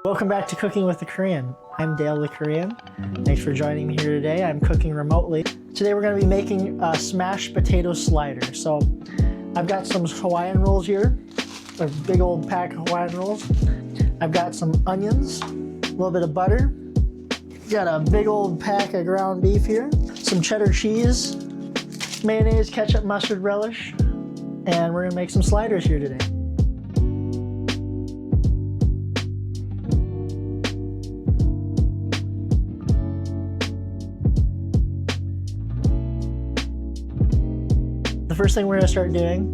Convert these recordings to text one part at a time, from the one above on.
Welcome back to Cooking with the Korean. I'm Dale the Korean. Thanks for joining me here today. I'm cooking remotely. Today we're going to be making a smashed potato slider. So I've got some Hawaiian rolls here, a big old pack of Hawaiian rolls. I've got some onions, a little bit of butter. Got a big old pack of ground beef here, some cheddar cheese, mayonnaise, ketchup, mustard, relish, and we're going to make some sliders here today. The first thing we're going to start doing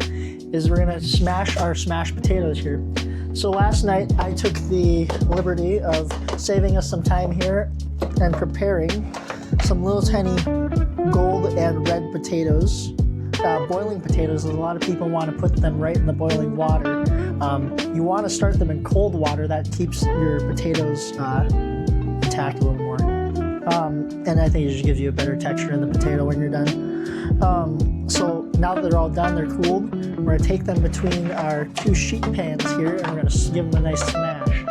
is we're going to smash our smashed potatoes here. So last night I took the liberty of saving us some time here and preparing some little tiny gold and red potatoes, boiling potatoes. A lot of people want to put them right in the boiling water. You want to start them in cold water. That keeps your potatoes intact a little more. And I think it just gives you a better texture in the potato when you're done. So now that they're all done, they're cooled, we're going to take them between our two sheet pans here and we're going to give them a nice smash.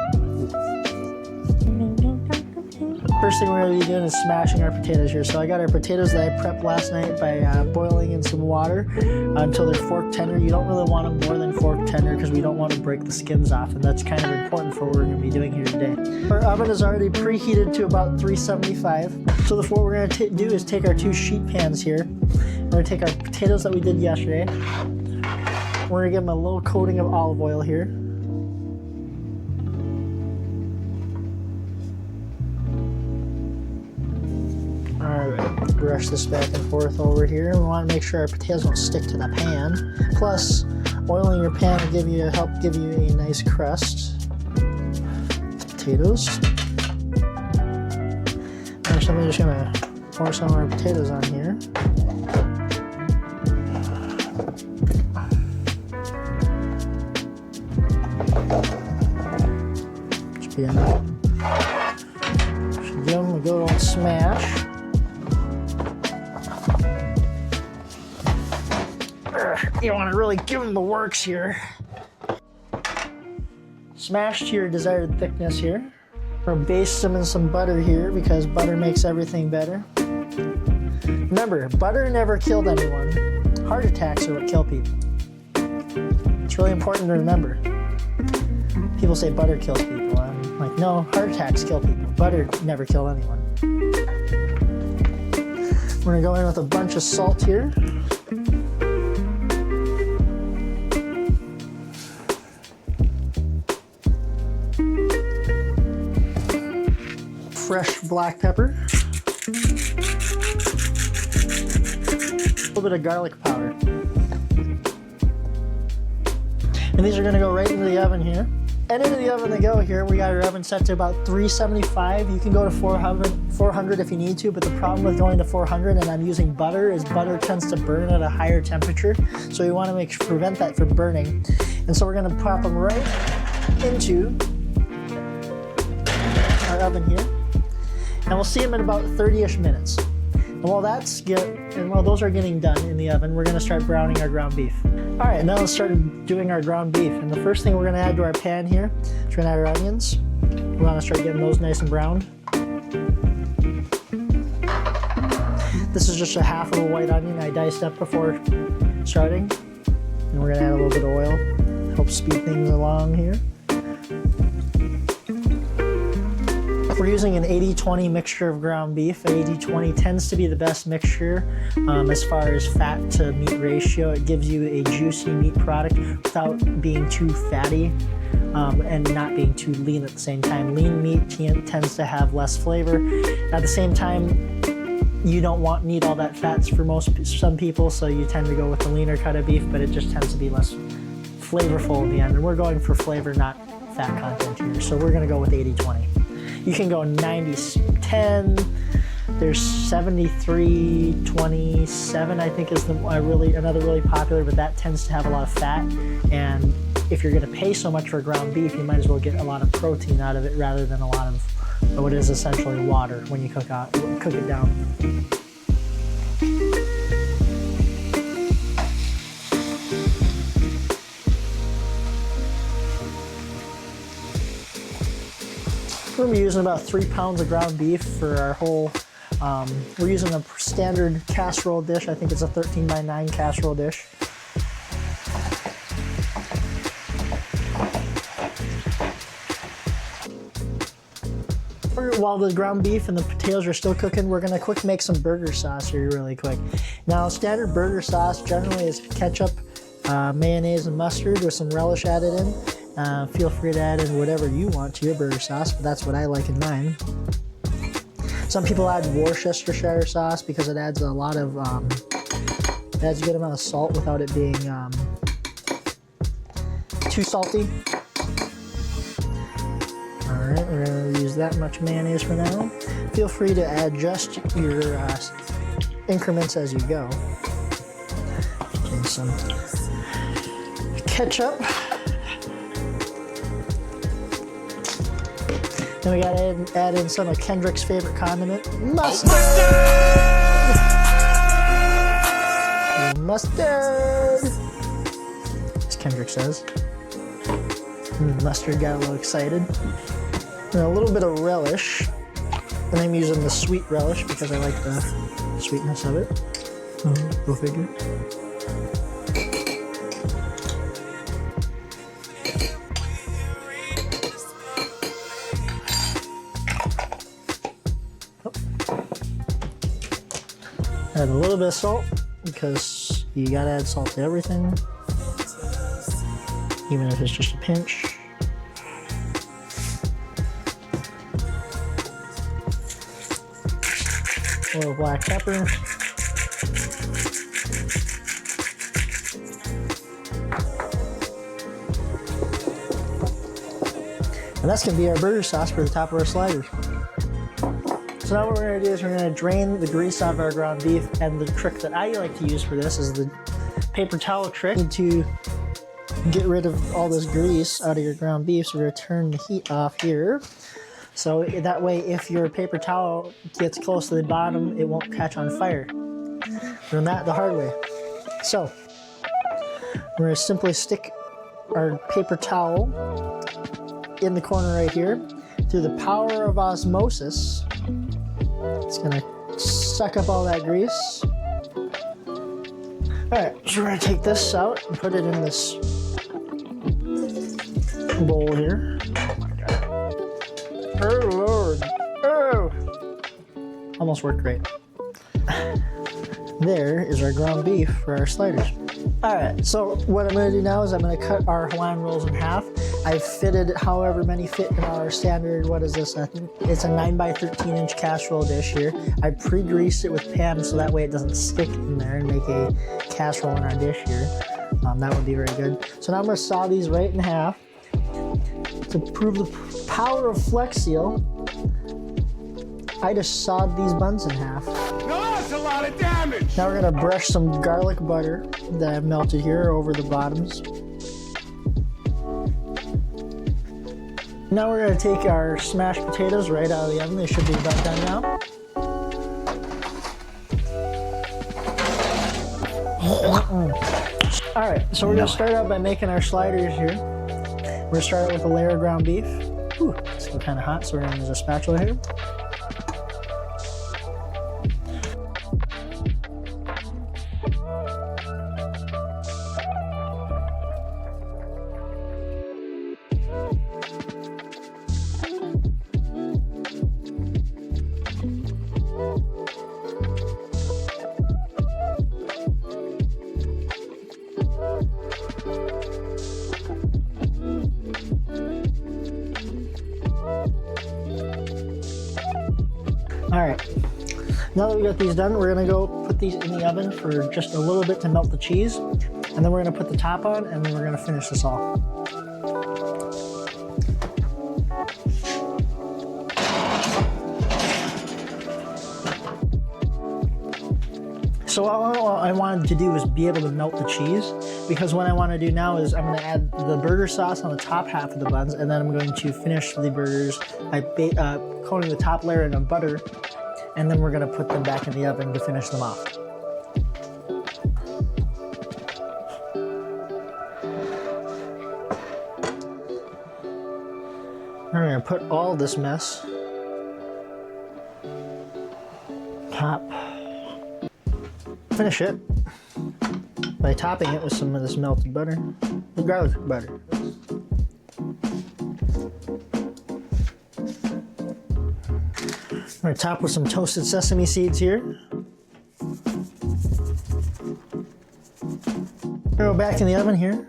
First thing we're going to be doing is smashing our potatoes here. So I got our potatoes that I prepped last night by boiling in some water until they're fork tender. You don't really want them more than fork tender because we don't want to break the skins off, and that's kind of important for what we're going to be doing here today. Our oven is already preheated to about 375. So what we're going to do is take our two sheet pans here. We're going to take our potatoes that we did yesterday. We're going to give them a little coating of olive oil here. Alright, brush this back and forth over here. We want to make sure our potatoes don't stick to the pan. Plus, oiling your pan will help give you a nice crust. Potatoes. Next, I'm just going to pour some of our potatoes on here. Should be enough. Should give them a good old smash. You want to really give them the works here. Smash to your desired thickness here. We're going to baste them in some butter here because butter makes everything better. Remember, butter never killed anyone. Heart attacks are what kill people. It's really important to remember. People say butter kills people. I'm like, no, heart attacks kill people. Butter never killed anyone. We're going to go in with a bunch of salt here. Fresh black pepper, a little bit of garlic powder, and these are going to go right into the oven here. And into the oven they go here. We got our oven set to about 375. You can go to 400 if you need to, but the problem with going to 400 and I'm using butter is butter tends to burn at a higher temperature, so we want to prevent that from burning. And so we're going to pop them right into our oven here. And we'll see them in about 30-ish minutes. And while those are getting done in the oven, we're going to start browning our ground beef. All right, now let's start doing our ground beef. And the first thing we're going to add to our pan here is we're going to add our onions. We want to start getting those nice and browned. This is just a half of a white onion I diced up before starting. And we're going to add a little bit of oil. Help speed things along here. We're using an 80-20 mixture of ground beef. 80-20 tends to be the best mixture as far as fat to meat ratio. It gives you a juicy meat product without being too fatty and not being too lean at the same time. Lean meat tends to have less flavor. At the same time, you don't need all that fats for some people, so you tend to go with the leaner cut of beef, but it just tends to be less flavorful in the end. And we're going for flavor, not fat content here. So we're going to go with 80-20. You can go 90-10. There's 73-27, I think, is another really popular, but that tends to have a lot of fat. And if you're going to pay so much for ground beef, you might as well get a lot of protein out of it rather than a lot of what is essentially water when you cook it down. We're gonna be using about 3 pounds of ground beef for our whole, we're using a standard casserole dish. I think it's a 13 by 9 casserole dish. While the ground beef and the potatoes are still cooking, we're gonna quick make some burger sauce here really quick. Now, standard burger sauce generally is ketchup, mayonnaise, and mustard with some relish added in. Feel free to add in whatever you want to your burger sauce, but that's what I like in mine. Some people add Worcestershire sauce because it adds a lot of, it adds a good amount of salt without it being too salty. Alright, we're going to use that much mayonnaise for now. Feel free to adjust your increments as you go. And some ketchup. Then we gotta add in some of Kendrick's favorite condiment, mustard! Mustard! As Kendrick says. Mustard got a little excited. And a little bit of relish. And I'm using the sweet relish because I like the sweetness of it. Go figure. Add a little bit of salt because you gotta add salt to everything, even if it's just a pinch. A little black pepper. And that's gonna be our burger sauce for the top of our sliders. So now what we're gonna do is we're gonna drain the grease out of our ground beef, and the trick that I like to use for this is the paper towel trick. You need to get rid of all this grease out of your ground beef, so we're gonna turn the heat off here. So that way, if your paper towel gets close to the bottom, it won't catch on fire. Learn that the hard way. So we're gonna simply stick our paper towel in the corner right here. Through the power of osmosis, it's gonna suck up all that grease. All right, so we're gonna take this out and put it in this bowl here. Oh Lord, oh! Almost worked great. There is our ground beef for our sliders. All right, so what I'm gonna do now is I'm gonna cut our Hawaiian rolls in half. I've fitted however many fit in our standard, what is this? I think it's a 9 by 13 inch casserole dish here. I pre-greased it with Pam so that way it doesn't stick in there and make a casserole in our dish here. That would be very good. So now I'm gonna saw these right in half. To prove the power of Flex Seal, I just sawed these buns in half. No, that's a lot of damage! Now we're gonna brush some garlic butter that I've melted here over the bottoms. Now we're gonna take our smashed potatoes right out of the oven. They should be about done now. All right, so we're gonna start out by making our sliders here. We're gonna start out with a layer of ground beef. Ooh, it's still kind of hot, so we're gonna use a spatula here. All right, now that we got these done, we're gonna go put these in the oven for just a little bit to melt the cheese, and then we're gonna put the top on, and then we're gonna finish this all. So all I wanted to do was be able to melt the cheese, because what I want to do now is I'm going to add the burger sauce on the top half of the buns, and then I'm going to finish the burgers by coating the top layer in butter, and then we're going to put them back in the oven to finish them off. We're gonna put all this mess top. Finish it by topping it with some of this melted butter, the garlic butter. We're gonna top with some toasted sesame seeds here. Go back in the oven here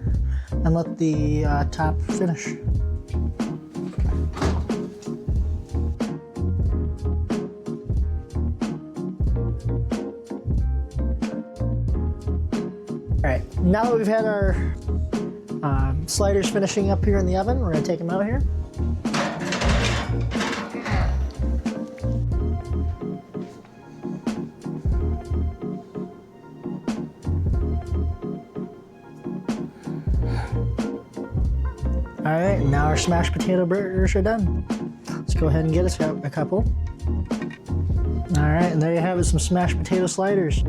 and let the top finish. Alright, now that we've had our sliders finishing up here in the oven, we're going to take them out of here. Alright, now our smashed potato burgers are done. Let's go ahead and get us a couple. Alright, and there you have it, some smashed potato sliders.